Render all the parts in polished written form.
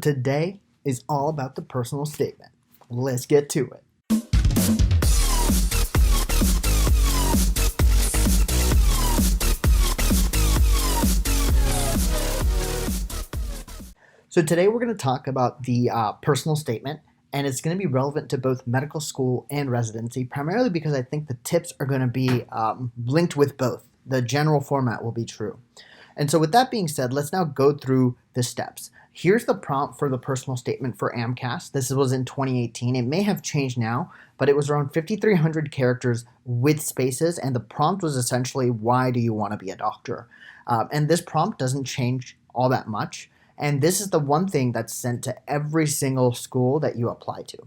today is all about the personal statement. Let's get to it. So today we're going to talk about the personal statement, and it's going to be relevant to both medical school and residency, primarily because I think the tips are going to be linked with both. The general format will be true. And so with that being said, let's now go through the steps. Here's the prompt for the personal statement for AMCAS. This was in 2018. It may have changed now, but it was around 5,300 characters with spaces, and the prompt was essentially, why do you want to be a doctor? And this prompt doesn't change all that much. And this is the one thing that's sent to every single school that you apply to.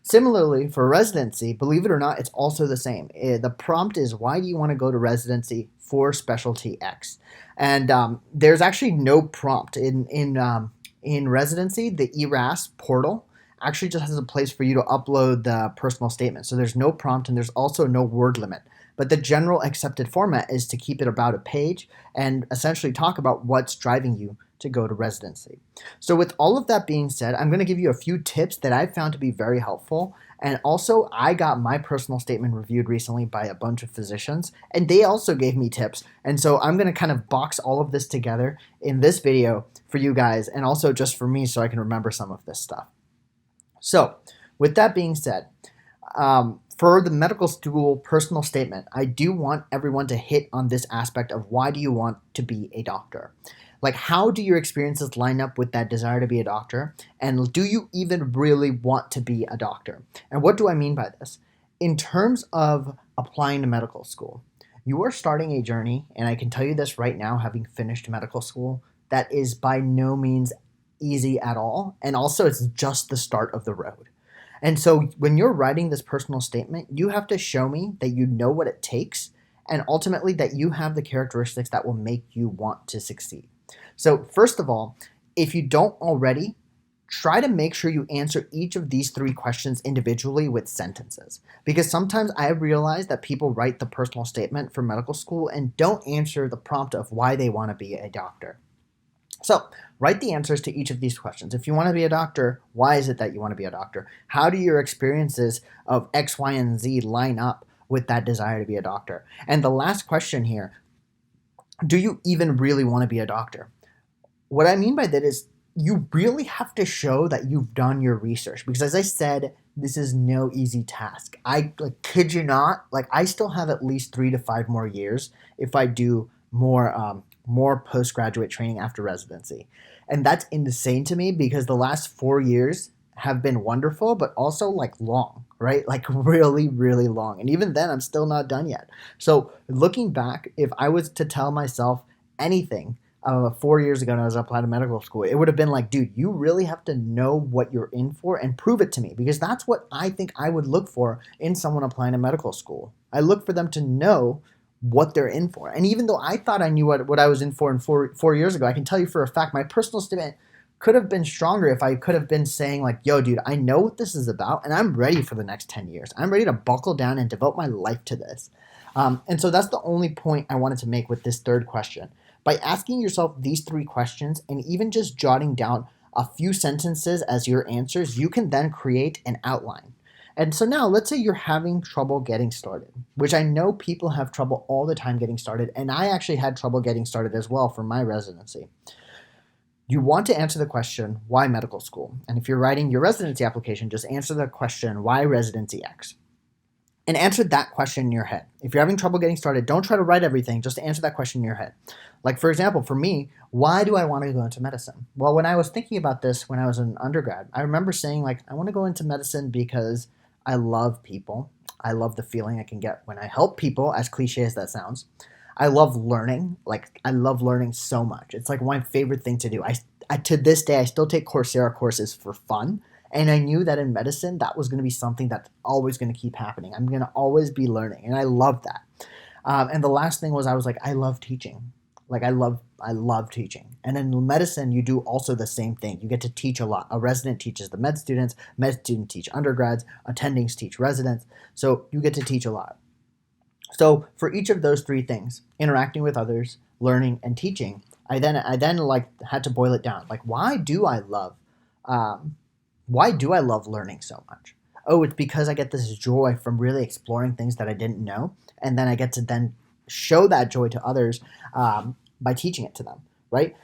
Similarly, for residency, believe it or not, it's also the same. The prompt is, why do you want to go to residency for specialty X? And there's actually no prompt. In residency, the ERAS portal actually just has a place for you to upload the personal statement. So there's no prompt and there's also no word limit. But the general accepted format is to keep it about a page and essentially talk about what's driving you to go to residency. So with all of that being said, I'm going to give you a few tips that I found to be very helpful. And also, I got my personal statement reviewed recently by a bunch of physicians, and they also gave me tips. And so I'm going to kind of box all of this together in this video for you guys, and also just for me so I can remember some of this stuff. So with that being said, for the medical school personal statement, I do want everyone to hit on this aspect of, why do you want to be a doctor? Like, how do your experiences line up with that desire to be a doctor? And do you even really want to be a doctor? And what do I mean by this? In terms of applying to medical school, you are starting a journey, and I can tell you this right now, having finished medical school, that is by no means easy at all. And also, it's just the start of the road. And so when you're writing this personal statement, you have to show me that you know what it takes, and ultimately that you have the characteristics that will make you want to succeed. So first of all, if you don't already, try to make sure you answer each of these three questions individually with sentences. Because sometimes I realize that people write the personal statement for medical school and don't answer the prompt of why they want to be a doctor. So write the answers to each of these questions. If you want to be a doctor, why is it that you want to be a doctor? How do your experiences of X, Y, and Z line up with that desire to be a doctor? And the last question here, do you even really want to be a doctor? What I mean by that is, you really have to show that you've done your research, because as I said, this is no easy task. I kid you not, I still have at least 3 to 5 more years if I do more postgraduate training after residency. And that's insane to me, because the last 4 years have been wonderful, but also long, right? Really, really long. And even then, I'm still not done yet. So looking back, if I was to tell myself anything 4 years ago when I was applying to medical school, it would have been dude, you really have to know what you're in for and prove it to me, because that's what I think I would look for in someone applying to medical school. I look for them to know what they're in for. And even though I thought I knew what I was in for 4 years ago, I can tell you for a fact, my personal statement could have been stronger if I could have been saying yo, dude, I know what this is about, and I'm ready for the next 10 years. I'm ready to buckle down and devote my life to this. And so that's the only point I wanted to make with this third question. By asking yourself these 3 questions and even just jotting down a few sentences as your answers, you can then create an outline. And so now let's say you're having trouble getting started, which I know people have trouble all the time getting started. And I actually had trouble getting started as well for my residency. You want to answer the question, why medical school? And if you're writing your residency application, just answer the question, why residency X? And answer that question in your head. If you're having trouble getting started, don't try to write everything, just answer that question in your head. For example, for me, why do I want to go into medicine? Well, when I was thinking about this when I was an undergrad, I remember saying I want to go into medicine because I love people. I love the feeling I can get when I help people, as cliche as that sounds. I love learning. I love learning so much. It's my favorite thing to do. I to this day, I still take Coursera courses for fun. And I knew that in medicine, that was going to be something that's always going to keep happening. I'm going to always be learning. And I love that. And the last thing was, I was I love teaching. I love teaching. And in medicine, you do also the same thing. You get to teach a lot. A resident teaches the med students teach undergrads, attendings teach residents. So you get to teach a lot. So for each of those 3 things, interacting with others, learning, and teaching, I then had to boil it down. Why do I love Why do I love learning so much? Oh, it's because I get this joy from really exploring things that I didn't know, and then I get to then show that joy to others by teaching it to them, right?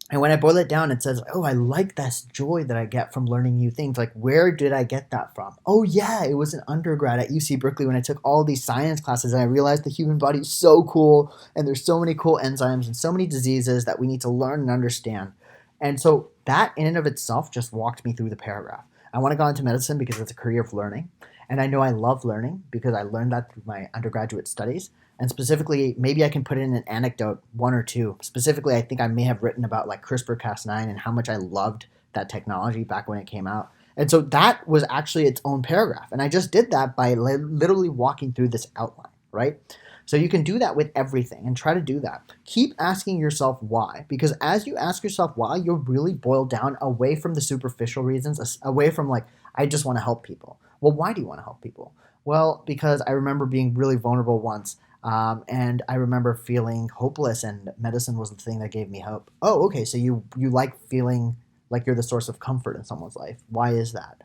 And when I boil it down, it says, oh, I like this joy that I get from learning new things. Like, where did I get that from? Oh, yeah, it was an undergrad at UC Berkeley when I took all these science classes and I realized the human body is so cool and there's so many cool enzymes and so many diseases that we need to learn and understand. And so that in and of itself just walked me through the paragraph. I want to go into medicine because it's a career of learning. And I know I love learning because I learned that through my undergraduate studies. And specifically, maybe I can put in an anecdote, one or two. Specifically, I think I may have written about like CRISPR-Cas9 and how much I loved that technology back when it came out. And so that was actually its own paragraph. And I just did that by literally walking through this outline, right? So you can do that with everything and try to do that. Keep asking yourself why, because as you ask yourself why, you'll really boil down away from the superficial reasons, away from like, I just want to help people. Well, why do you want to help people? Well, because I remember being really vulnerable once. And I remember feeling hopeless, and medicine was the thing that gave me hope. Oh, okay, so you like feeling like you're the source of comfort in someone's life. Why is that?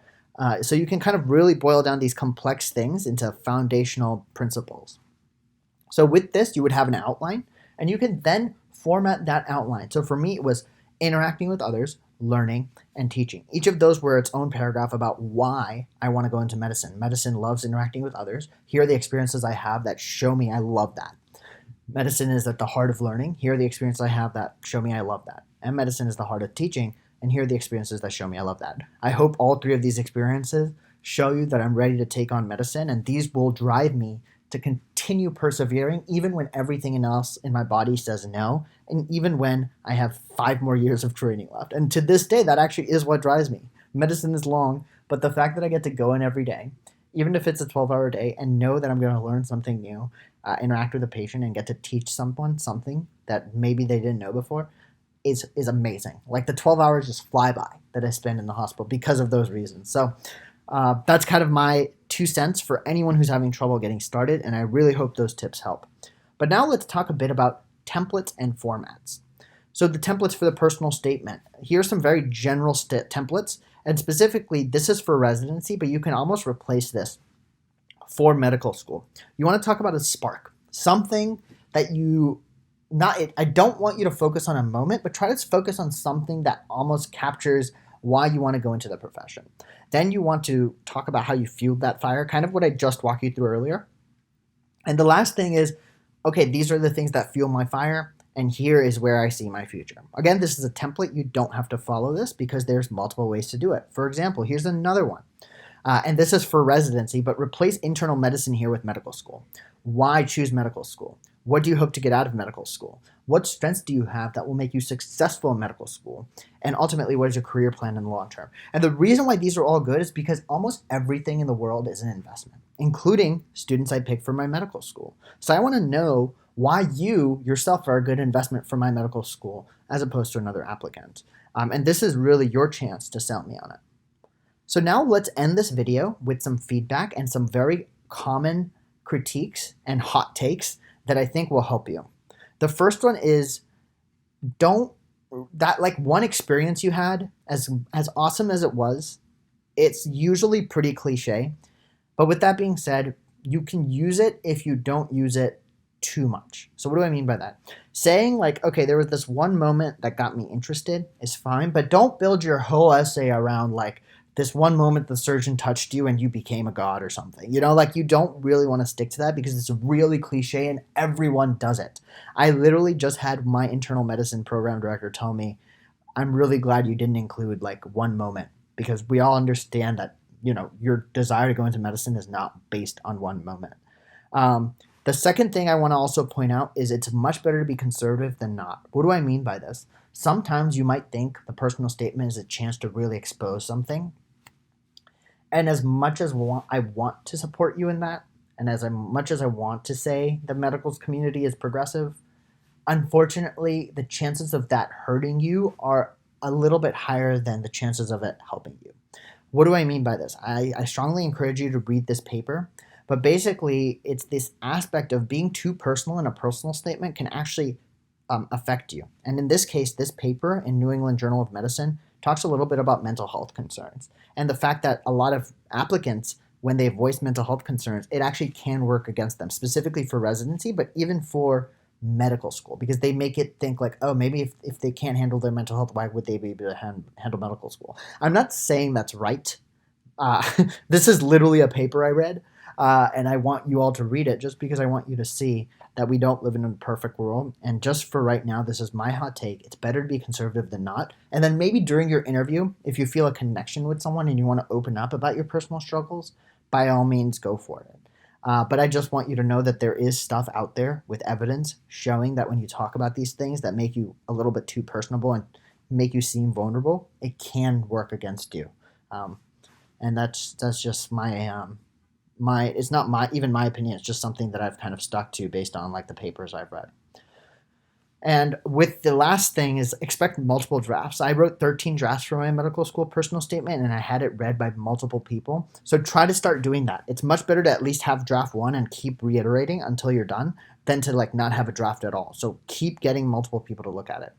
So you can kind of really boil down these complex things into foundational principles. So with this, you would have an outline, and you can then format that outline. So for me, it was interacting with others, learning, and teaching. Each of those were its own paragraph about why I want to go into medicine. Medicine loves interacting with others. Here are the experiences I have that show me I love that. Medicine is at the heart of learning. Here are the experiences I have that show me I love that. And medicine is the heart of teaching. And here are the experiences that show me I love that. I hope all three of these experiences show you that I'm ready to take on medicine, and these will drive me to continue persevering even when everything else in my body says no, and even when I have 5 more years of training left. And to this day, that actually is what drives me. Medicine is long, but the fact that I get to go in every day, even if it's a 12-hour day, and know that I'm going to learn something new, interact with a patient, and get to teach someone something that maybe they didn't know before is amazing. Like the 12 hours just fly by that I spend in the hospital because of those reasons. So that's kind of my 2 cents for anyone who's having trouble getting started, and I really hope those tips help. But now let's talk a bit about templates and formats. So the templates for the personal statement. Here's some very general templates, and specifically this is for residency, but you can almost replace this for medical school. You want to talk about a spark, something that I don't want you to focus on a moment, but try to focus on something that almost captures why you want to go into the profession. Then you want to talk about how you fueled that fire, kind of what I just walked you through earlier. And the last thing is, okay, these are the things that fuel my fire, and here is where I see my future. Again, this is a template. You don't have to follow this because there's multiple ways to do it. For example, here's another one. And this is for residency, but replace internal medicine here with medical school. Why choose medical school? What do you hope to get out of medical school? What strengths do you have that will make you successful in medical school? And ultimately, what is your career plan in the long term? And the reason why these are all good is because almost everything in the world is an investment, including students I pick for my medical school. So I want to know why you yourself are a good investment for my medical school as opposed to another applicant. And this is really your chance to sell me on it. So now let's end this video with some feedback and some very common critiques and hot takes that I think will help you. The first one is one experience you had, as awesome as it was, it's usually pretty cliche. But with that being said, you can use it if you don't use it too much. So what do I mean by that? Saying like, okay, there was this one moment that got me interested is fine, but don't build your whole essay around like this one moment the surgeon touched you and you became a god or something. Like you don't really want to stick to that because it's really cliche and everyone does it. I literally just had my internal medicine program director tell me, I'm really glad you didn't include like one moment because we all understand that, your desire to go into medicine is not based on one moment. The second thing I want to also point out is it's much better to be conservative than not. What do I mean by this? Sometimes you might think the personal statement is a chance to really expose something. And as much as I want to support you in that, and as much as I want to say the medical community is progressive, unfortunately, the chances of that hurting you are a little bit higher than the chances of it helping you. What do I mean by this? I strongly encourage you to read this paper, but basically it's this aspect of being too personal in a personal statement can actually affect you. And in this case, this paper in New England Journal of Medicine talks a little bit about mental health concerns and the fact that a lot of applicants, when they voice mental health concerns, it actually can work against them, specifically for residency, but even for medical school, because they make it think like, oh, maybe if they can't handle their mental health, why would they be able to handle medical school? I'm not saying that's right. Uh, this is literally a paper I read, and I want you all to read it just because I want you to see that we don't live in a perfect world. And just for right now, this is my hot take. It's better to be conservative than not. And then maybe during your interview, if you feel a connection with someone and you want to open up about your personal struggles, by all means, go for it. But I just want you to know that there is stuff out there with evidence showing that when you talk about these things that make you a little bit too personable and make you seem vulnerable, it can work against you. And that's just my it's not my opinion. It's just something that I've kind of stuck to based on like the papers I've read. And with the last thing is expect multiple drafts. I wrote 13 drafts for my medical school personal statement and I had it read by multiple people. So try to start doing that. It's much better to at least have draft one and keep reiterating until you're done than to like not have a draft at all. So keep getting multiple people to look at it.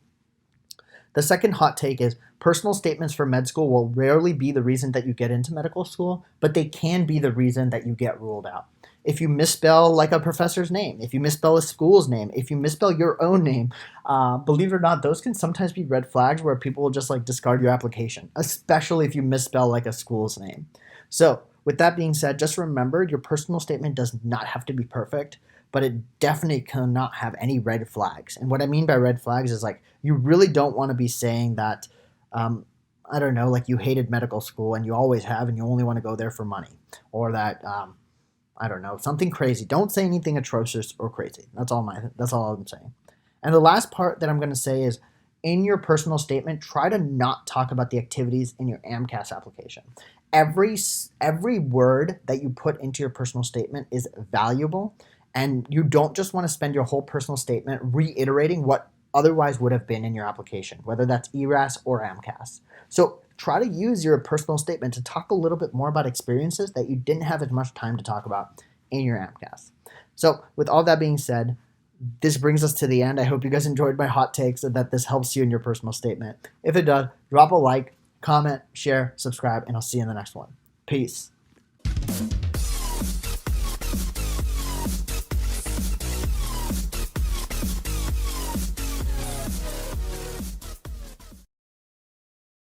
The second hot take is personal statements for med school will rarely be the reason that you get into medical school, but they can be the reason that you get ruled out. If you misspell like a professor's name, if you misspell a school's name, if you misspell your own name, believe it or not, those can sometimes be red flags where people will just like discard your application, especially if you misspell like a school's name. So with that being said, just remember your personal statement does not have to be perfect, but it definitely cannot have any red flags. And what I mean by red flags is like you really don't want to be saying that, I don't know, like you hated medical school and you always have and you only want to go there for money, or that I don't know, something crazy. Don't say anything atrocious or crazy. That's all I'm saying. And the last part that I'm going to say is in your personal statement, try to not talk about the activities in your AMCAS application. Every word that you put into your personal statement is valuable, and you don't just want to spend your whole personal statement reiterating what otherwise would have been in your application, whether that's ERAS or AMCAS. So try to use your personal statement to talk a little bit more about experiences that you didn't have as much time to talk about in your AMCAS. So with all that being said, this brings us to the end. I hope you guys enjoyed my hot takes and that this helps you in your personal statement. If it does, drop a like, comment, share, subscribe, and I'll see you in the next one. Peace.